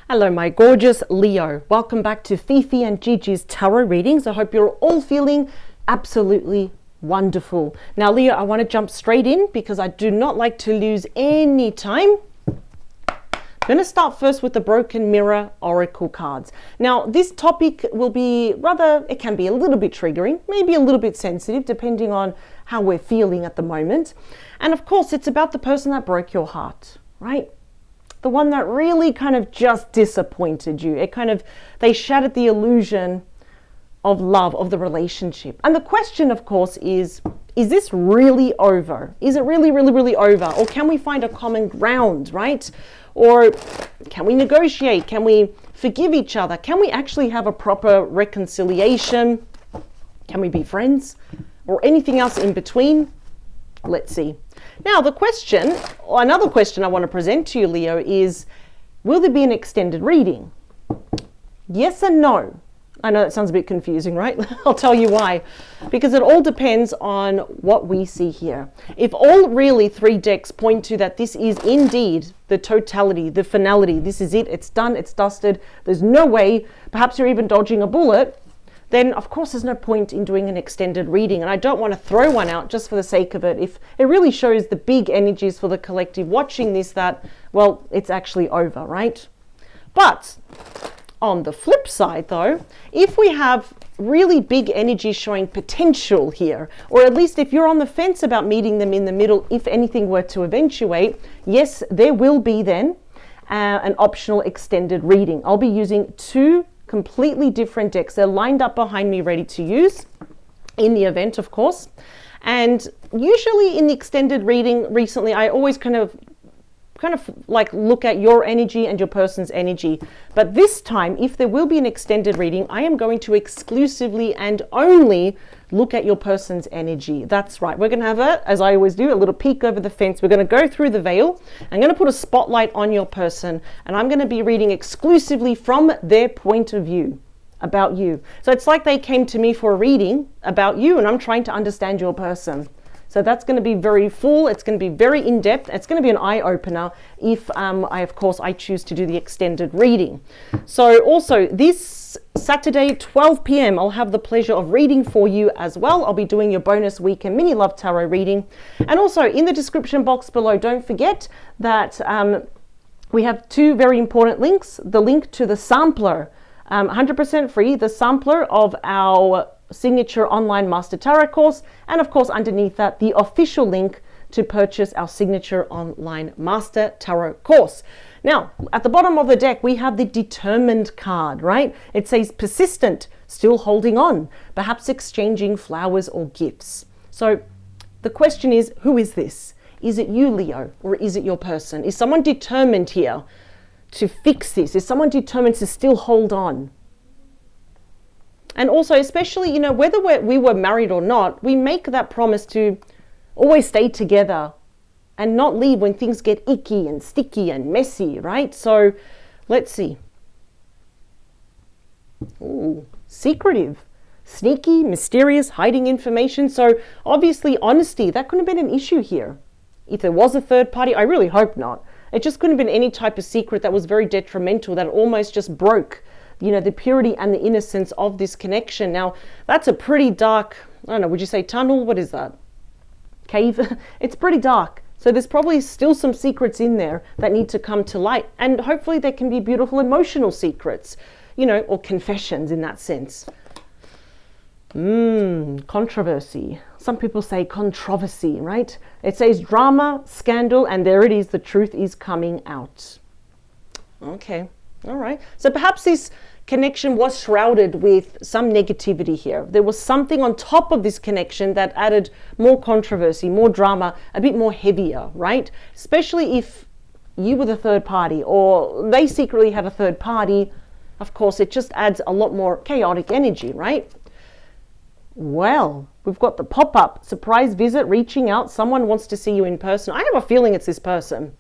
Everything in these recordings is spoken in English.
Hello, my gorgeous Leo. Welcome back to Fifi and Gigi's tarot readings. I hope you're all feeling absolutely wonderful. Now, Leo, I want to jump straight in because I do not like to lose any time. I'm going to start first with the Broken Mirror Oracle cards. Now, this topic will be it can be a little bit triggering, maybe a little bit sensitive, depending on how we're feeling at the moment. And of course, it's about the person that broke your heart, right? The one that really kind of just disappointed you. They shattered the illusion of love, of the relationship. And the question, of course, is this really over? Is it really, really, really over? Or can we find a common ground, right? Or can we negotiate? Can we forgive each other? Can we actually have a proper reconciliation? Can we be friends? Or anything else in between? Let's see. Now, another question I want to present to you, Leo, is will there be an extended reading? Yes and no. I know that sounds a bit confusing, right? I'll tell you why. Because it all depends on what we see here. If all really three decks point to that this is indeed the totality, the finality, this is it, it's done, it's dusted, there's no way, perhaps you're even dodging a bullet, then of course there's no point in doing an extended reading. And I don't want to throw one out just for the sake of it. If it really shows the big energies for the collective watching this, that, well, it's actually over, right? But on the flip side though, if we have really big energies showing potential here, or at least if you're on the fence about meeting them in the middle, if anything were to eventuate, yes, there will be then an optional extended reading. I'll be using two completely different decks. They're lined up behind me ready to use in the event, of course. And usually in the extended reading recently, I always kind of like look at your energy and your person's energy. But this time, if there will be an extended reading, I am going to exclusively and only look at your person's energy. That's right. We're going to have as I always do, a little peek over the fence. We're going to go through the veil. I'm going to put a spotlight on your person, and I'm going to be reading exclusively from their point of view about you. So it's like they came to me for a reading about you, and I'm trying to understand your person. So that's going to be very full. It's going to be very in-depth. It's going to be an eye-opener if I choose to do the extended reading. So also this Saturday, 12 p.m., I'll have the pleasure of reading for you as well. I'll be doing your bonus weekend mini love tarot reading. And also in the description box below, don't forget that we have two very important links. The link to the sampler, 100% free, the sampler of our signature online master tarot course, and of course underneath that the official link to purchase our signature online master tarot course. Now at the bottom of the deck we have the determined card, right? It says persistent, still holding on, perhaps exchanging flowers or gifts. So the question is, who is this? Is it you, Leo, or is it your person? Is someone determined here to fix this? Is someone determined to still hold on? And also, especially, whether we were married or not, we make that promise to always stay together and not leave when things get icky and sticky and messy, right? So let's see. Ooh, secretive, sneaky, mysterious, hiding information. So obviously honesty, that couldn't have been an issue here. If there was a third party, I really hope not. It just couldn't have been any type of secret that was very detrimental, that almost just broke the purity and the innocence of this connection. Now, that's a pretty dark, I don't know, would you say tunnel? What is that? Cave? It's pretty dark. So there's probably still some secrets in there that need to come to light. And hopefully there can be beautiful emotional secrets, or confessions in that sense. Controversy. Some people say controversy, right? It says drama, scandal, and there it is. The truth is coming out. Okay. All right. So perhaps this connection was shrouded with some negativity here. There was something on top of this connection that added more controversy, more drama, a bit more heavier, right? Especially if you were the third party or they secretly had a third party. Of course, it just adds a lot more chaotic energy, right? Well, we've got the pop-up surprise visit, reaching out. Someone wants to see you in person. I have a feeling it's this person.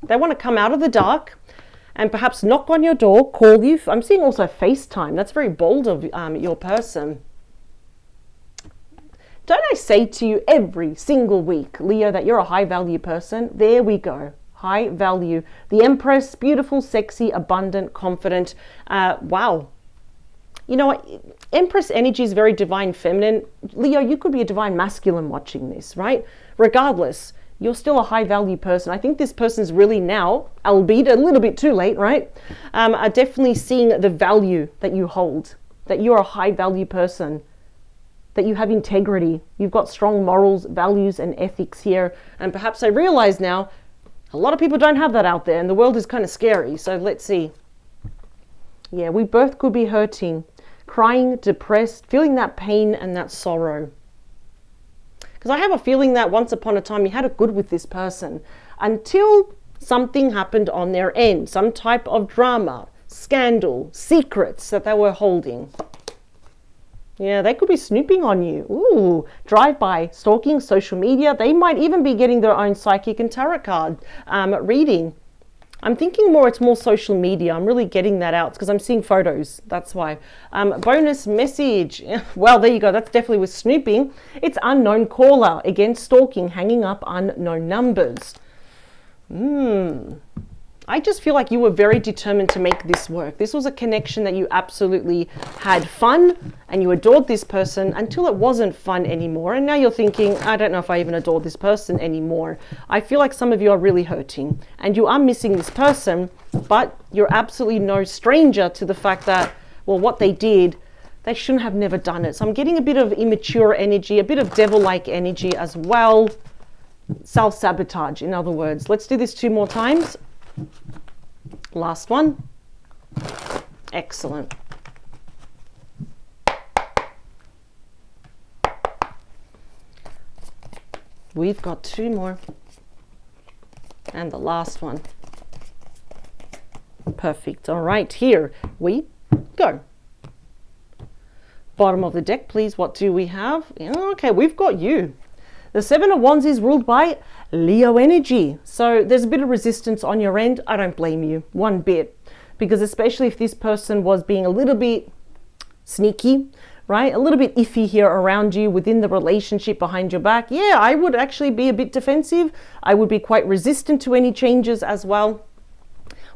They want to come out of the dark and perhaps knock on your door, call you. I'm seeing also FaceTime. That's very bold of your person. Don't I say to you every single week, Leo, that you're a high value person? There we go. high value. The Empress, beautiful, sexy, abundant, confident. Wow. You know what? Empress energy is very divine feminine. Leo, you could be a divine masculine watching this, right? Regardless, you're still a high value person. I think this person's really now, albeit a little bit too late, right? Are definitely seeing the value that you hold, that you're a high value person, that you have integrity. You've got strong morals, values, and ethics here. And perhaps I realize now, a lot of people don't have that out there, and the world is kind of scary. So let's see. Yeah, we both could be hurting, crying, depressed, feeling that pain and that sorrow. Because I have a feeling that once upon a time you had it good with this person until something happened on their end, some type of drama, scandal, secrets that they were holding. Yeah, they could be snooping on you. Ooh, drive-by, stalking, social media. They might even be getting their own psychic and tarot card reading. I'm thinking more, it's more social media. I'm really getting that out because I'm seeing photos. That's why. Bonus message. Well, there you go. That's definitely with snooping. It's unknown caller. Again, stalking, hanging up unknown numbers. I just feel like you were very determined to make this work. This was a connection that you absolutely had fun and you adored this person until it wasn't fun anymore. And now you're thinking, I don't know if I even adore this person anymore. I feel like some of you are really hurting and you are missing this person, but you're absolutely no stranger to the fact that, well, what they did, they shouldn't have never done it. So I'm getting a bit of immature energy, a bit of devil-like energy as well. Self-sabotage, in other words. Let's do this 2 more times. Last one. Excellent. We've got 2 more. And the last one. Perfect. All right, here we go. Bottom of the deck, please. What do we have? Okay, we've got you. The 7 of Wands is ruled by Leo energy. So there's a bit of resistance on your end. I don't blame you one bit, because especially if this person was being a little bit sneaky, right? A little bit iffy here around you within the relationship behind your back. Yeah, I would actually be a bit defensive. I would be quite resistant to any changes as well.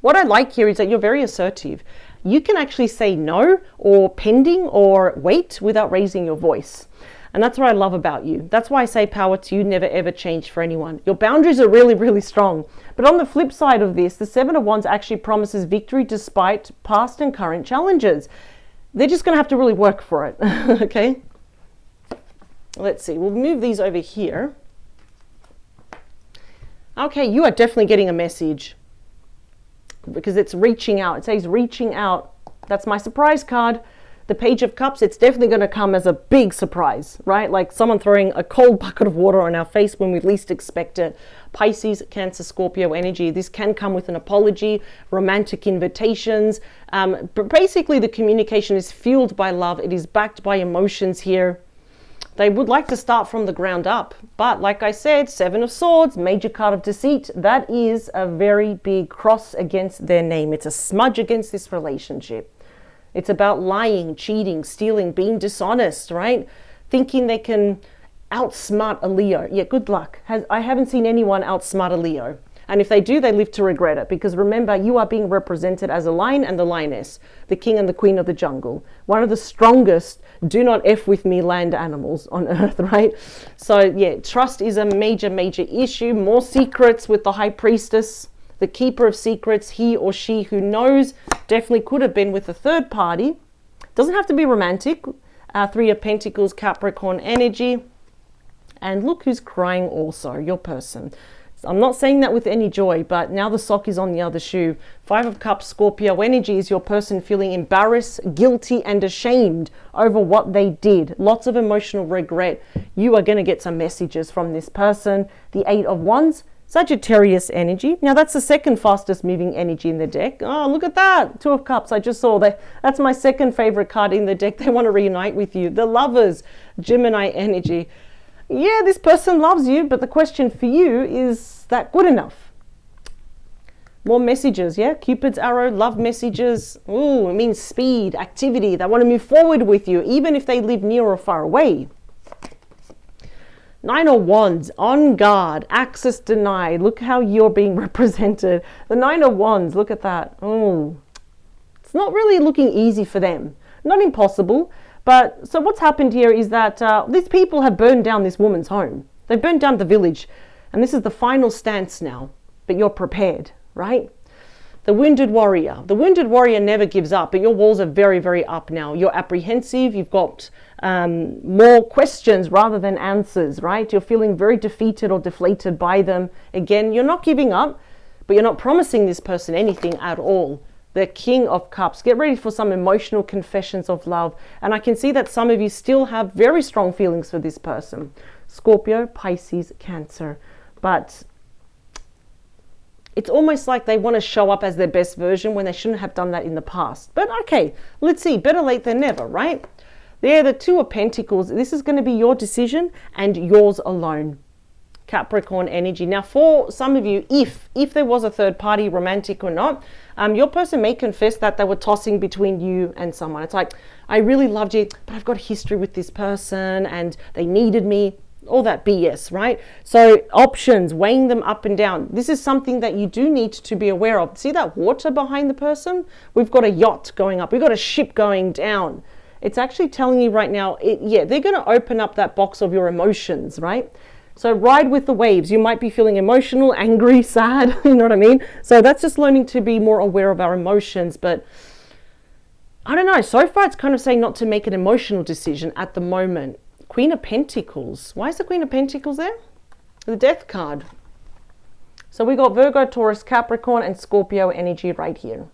What I like here is that you're very assertive. You can actually say no or pending or wait without raising your voice. And that's what I love about you. That's why I say power to you, never ever change for anyone. Your boundaries are really, really strong. But on the flip side of this, the 7 of Wands actually promises victory despite past and current challenges. They're just going to have to really work for it. Okay? Let's see. We'll move these over here. Okay, you are definitely getting a message because it's reaching out. It says reaching out. That's my surprise card. The Page of Cups, it's definitely going to come as a big surprise, right? Like someone throwing a cold bucket of water on our face when we least expect it. Pisces, Cancer, Scorpio energy. This can come with an apology, romantic invitations. But basically the communication is fueled by love. It is backed by emotions here. They would like to start from the ground up. But like I said, 7 of Swords, major card of deceit. That is a very big cross against their name. It's a smudge against this relationship. It's about lying, cheating, stealing, being dishonest, right? Thinking they can outsmart a Leo. Yeah, good luck. I haven't seen anyone outsmart a Leo. And if they do, they live to regret it. Because remember, you are being represented as a lion and the lioness, the king and the queen of the jungle. One of the strongest do not F with me land animals on earth, right? So yeah, trust is a major, major issue. More secrets with the high priestess. The keeper of secrets, he or she who knows, definitely could have been with a third party. Doesn't have to be romantic. 3 of Pentacles, Capricorn energy. And look who's crying also, your person. I'm not saying that with any joy, but now the sock is on the other shoe. 5 of Cups, Scorpio energy is your person feeling embarrassed, guilty, and ashamed over what they did. Lots of emotional regret. You are going to get some messages from this person. The 8 of Wands, Sagittarius energy. Now that's the second fastest moving energy in the deck. Oh, look at that. 2 of Cups. I just saw that. That's my second favorite card in the deck. They want to reunite with you. The Lovers, Gemini energy. Yeah, this person loves you, but the question for you is that good enough? More messages, yeah? Cupid's arrow, love messages. Ooh, it means speed, activity. They want to move forward with you, even if they live near or far away. Nine of Wands, on guard, access denied. Look how you're being represented. The Nine of Wands, look at that. Oh, it's not really looking easy for them. Not impossible, but so what's happened here is that these people have burned down this woman's home. They've burned down the village, and this is the final stance now, but you're prepared, right? The wounded warrior. The wounded warrior never gives up, but your walls are very, very up now. You're apprehensive. You've got more questions rather than answers, right? You're feeling very defeated or deflated by them. Again, you're not giving up, but you're not promising this person anything at all. The King of Cups. Get ready for some emotional confessions of love. And I can see that some of you still have very strong feelings for this person. Scorpio, Pisces, Cancer. But it's almost like they want to show up as their best version when they shouldn't have done that in the past. But okay, let's see. Better late than never, right? There, the Two of Pentacles. This is going to be your decision and yours alone. Capricorn energy. Now, for some of you, if there was a third party, romantic or not, your person may confess that they were tossing between you and someone. It's like, I really loved you, but I've got a history with this person and they needed me. All that BS, right? So options, weighing them up and down. This is something that you do need to be aware of. See that water behind the person? We've got a yacht going up. We've got a ship going down. It's actually telling you right now, they're going to open up that box of your emotions, right? So ride with the waves. You might be feeling emotional, angry, sad, you know what I mean? So that's just learning to be more aware of our emotions. But I don't know, so far it's kind of saying not to make an emotional decision at the moment. Queen of Pentacles. Why is the Queen of Pentacles there? The Death card. So we got Virgo, Taurus, Capricorn, and Scorpio energy right here.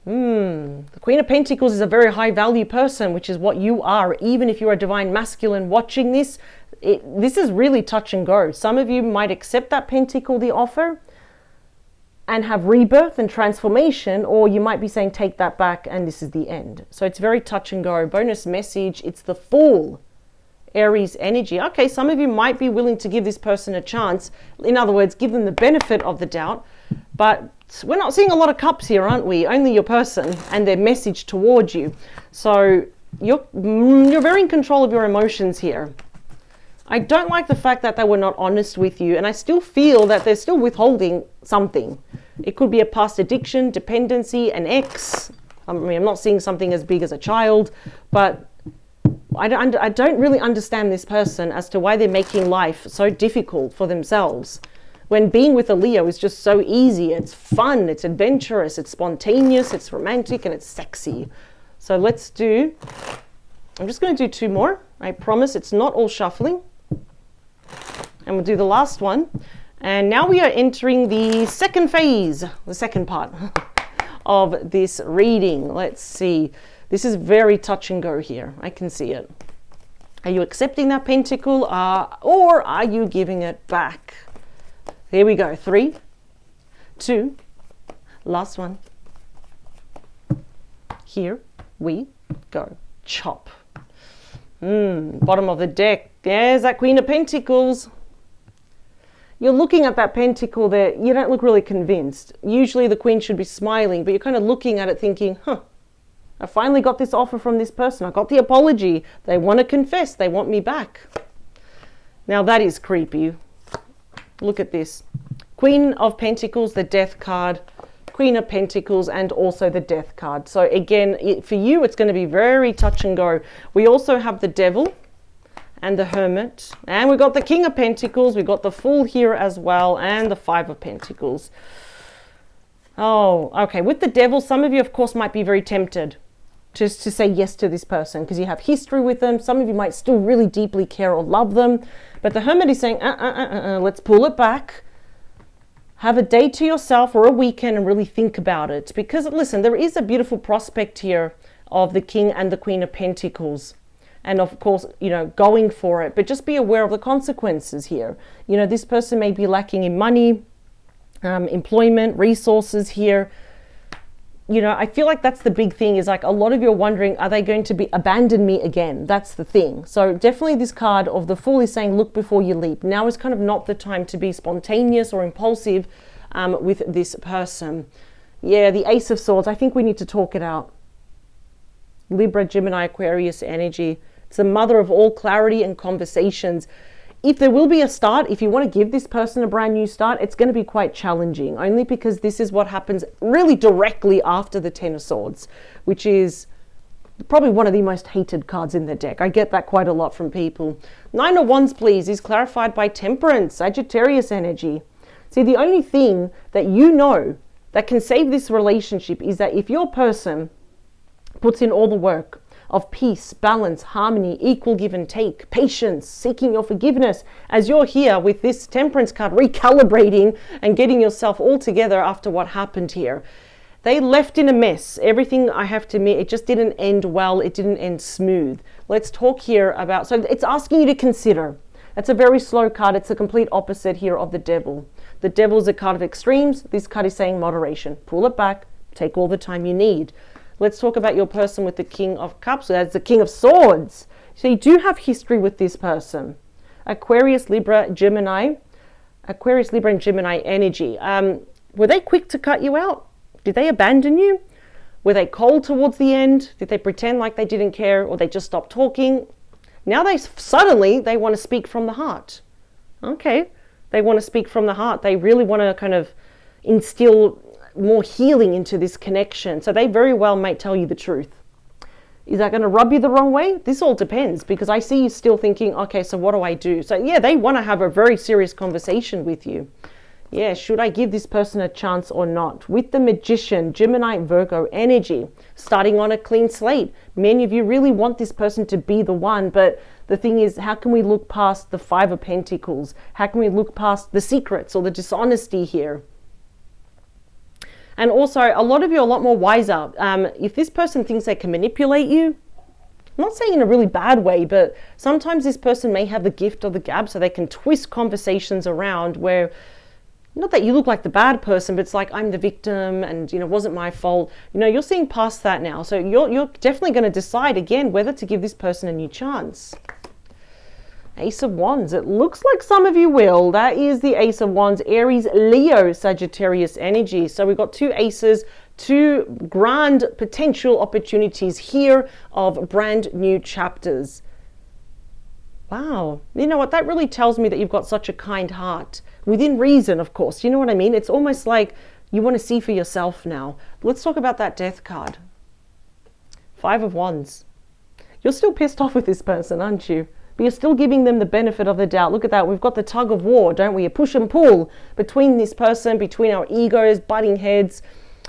The Queen of Pentacles is a very high value person, which is what you are. Even if you're a divine masculine watching this, this is really touch and go. Some of you might accept that pentacle, the offer, and have rebirth and transformation, or you might be saying take that back and this is the end. So it's very touch and go. Bonus message, it's the Fool, Aries energy. Okay, some of you might be willing to give this person a chance. In other words, give them the benefit of the doubt, but we're not seeing a lot of cups here, aren't we? Only your person and their message towards you. So you're very in control of your emotions here. I don't like the fact that they were not honest with you, and I still feel that they're still withholding something. It could be a past addiction, dependency, an ex. I mean, I'm not seeing something as big as a child, but I don't really understand this person as to why they're making life so difficult for themselves. When being with a Leo is just so easy, it's fun, it's adventurous, it's spontaneous, it's romantic, and it's sexy. So I'm just going to do two more. I promise it's not all shuffling. And we'll do the last one. And now we are entering the second phase, the second part of this reading. Let's see. This is very touch and go here. I can see it. Are you accepting that pentacle or are you giving it back? Here we go. 3, 2, last one. Here we go. Chop. Bottom of the deck. There's that Queen of Pentacles. You're looking at that pentacle there. You don't look really convinced. Usually the Queen should be smiling, but you're kind of looking at it thinking, I finally got this offer from this person. I got the apology. They want to confess. They want me back. Now that is creepy. Look at this. Queen of Pentacles, the Death card, Queen of Pentacles, and also the Death card. So again, for you, it's going to be very touch and go. We also have the Devil and the Hermit, and we got the King of Pentacles. We got the Fool here as well, and the Five of Pentacles. Oh, okay. With the Devil, some of you, of course, might be very tempted just to say yes to this person because you have history with them. Some of you might still really deeply care or love them. But the Hermit is saying, let's pull it back. Have a day to yourself or a weekend and really think about it. Because, listen, there is a beautiful prospect here of the King and the Queen of Pentacles. And, of course, going for it. But just be aware of the consequences here. This person may be lacking in money, employment, resources here. I feel like that's the big thing is like a lot of you are wondering, are they going to abandon me again? That's the thing. So definitely this card of the Fool is saying, look before you leap. Now is kind of not the time to be spontaneous or impulsive with this person. Yeah, the Ace of Swords. I think we need to talk it out. Libra, Gemini, Aquarius energy. It's the mother of all clarity and conversations. If there will be a start, if you want to give this person a brand new start, it's going to be quite challenging, only because this is what happens really directly after the Ten of Swords, which is probably one of the most hated cards in the deck. I get that quite a lot from people. Nine of Wands, please, is clarified by Temperance, Sagittarius energy. See, the only thing that you know that can save this relationship is that if your person puts in all the work of peace, balance, harmony, equal give and take, patience, seeking your forgiveness, as you're here with this Temperance card, recalibrating and getting yourself all together after what happened here. They left in a mess. Everything, I have to admit, it just didn't end well. It didn't end smooth. Let's talk here about, so it's asking you to consider. That's a very slow card. It's a complete opposite here of the Devil. The Devil is a card of extremes. This card is saying moderation. Pull it back. Take all the time you need. Let's talk about your person with the King of Cups. That's the King of Swords. So you do have history with this person. Aquarius, Libra, Gemini. Aquarius, Libra, and Gemini energy. Were they quick to cut you out? Did they abandon you? Were they cold towards the end? Did they pretend like they didn't care, or they just stopped talking? Now they want to speak from the heart. Okay, they want to speak from the heart. They really want to kind of instill more healing into this connection. So they very well might tell you the truth. Is that going to rub you the wrong way? This all depends, because I see you still thinking, okay, so what do I do? So yeah, they want to have a very serious conversation with you. Yeah, should I give this person a chance or not? With the Magician, Gemini, Virgo energy, starting on a clean slate. Many of you really want this person to be the one, but the thing is, how can we look past the Five of Pentacles? How can we look past the secrets or the dishonesty here? And also, a lot of you are a lot more wiser. If this person thinks they can manipulate you, I'm not saying in a really bad way, but sometimes this person may have the gift of the gab, so they can twist conversations around where, not that you look like the bad person, but it's like, I'm the victim and, you know, it wasn't my fault. You know, you're seeing past that now. So you're definitely going to decide again whether to give this person a new chance. Ace of Wands. It looks like some of you will. That is the Ace of Wands, Aries, Leo, Sagittarius energy. So we've got two aces, two grand potential opportunities here of brand new chapters. Wow. You know what? That really tells me that you've got such a kind heart. Within reason, of course. You know what I mean? It's almost like you want to see for yourself now. Let's talk about that Death card. Five of Wands. You're still pissed off with this person, aren't you? But you're still giving them the benefit of the doubt. Look at that. We've got the tug of war, don't we? A push and pull between this person, between our egos, butting heads,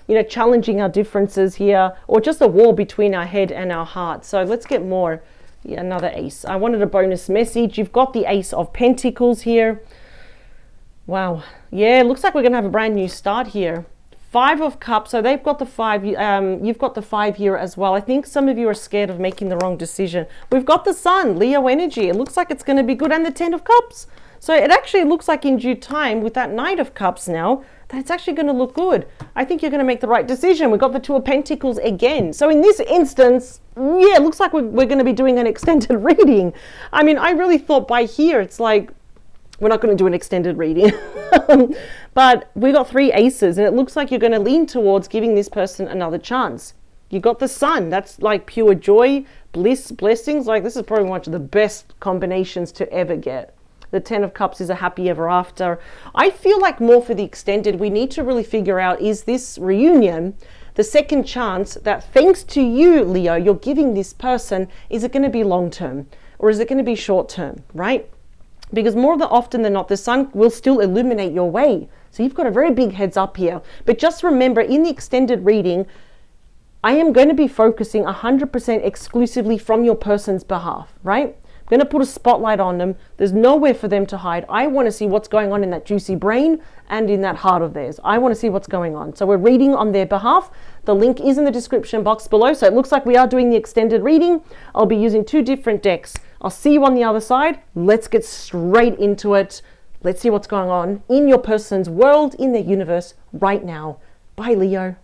you know, challenging our differences here, or just a war between our head and our heart. So let's get more. Yeah, another ace. I wanted a bonus message. You've got the Ace of Pentacles here. Wow. Yeah, it looks like we're going to have a brand new start here. Five of Cups. So they've got the five. You've got the five here as well. I think some of you are scared of making the wrong decision. We've got the Sun, Leo energy. It looks like it's going to be good. And the Ten of Cups. So it actually looks like in due time with that Knight of Cups now, that it's actually going to look good. I think you're going to make the right decision. We've got the Two of Pentacles again. So in this instance, yeah, it looks like we're going to be doing an extended reading. I mean, I really thought by here, it's like, we're not going to do an extended reading. But we got three aces, and it looks like you're going to lean towards giving this person another chance. You got the Sun. That's like pure joy, bliss, blessings. Like, this is probably one of the best combinations to ever get. The Ten of Cups is a happy ever after. I feel like more for the extended, we need to really figure out, is this reunion the second chance that, thanks to you, Leo, you're giving this person? Is it going to be long term, or is it going to be short term, right? Because more often than not, the Sun will still illuminate your way. So you've got a very big heads up here. But just remember, in the extended reading, I am going to be focusing 100% exclusively from your person's behalf, right? I'm going to put a spotlight on them. There's nowhere for them to hide. I want to see what's going on in that juicy brain and in that heart of theirs. I want to see what's going on. So we're reading on their behalf. The link is in the description box below. So it looks like we are doing the extended reading. I'll be using two different decks. I'll see you on the other side. Let's get straight into it. Let's see what's going on in your person's world, in their universe right now. Bye, Leo.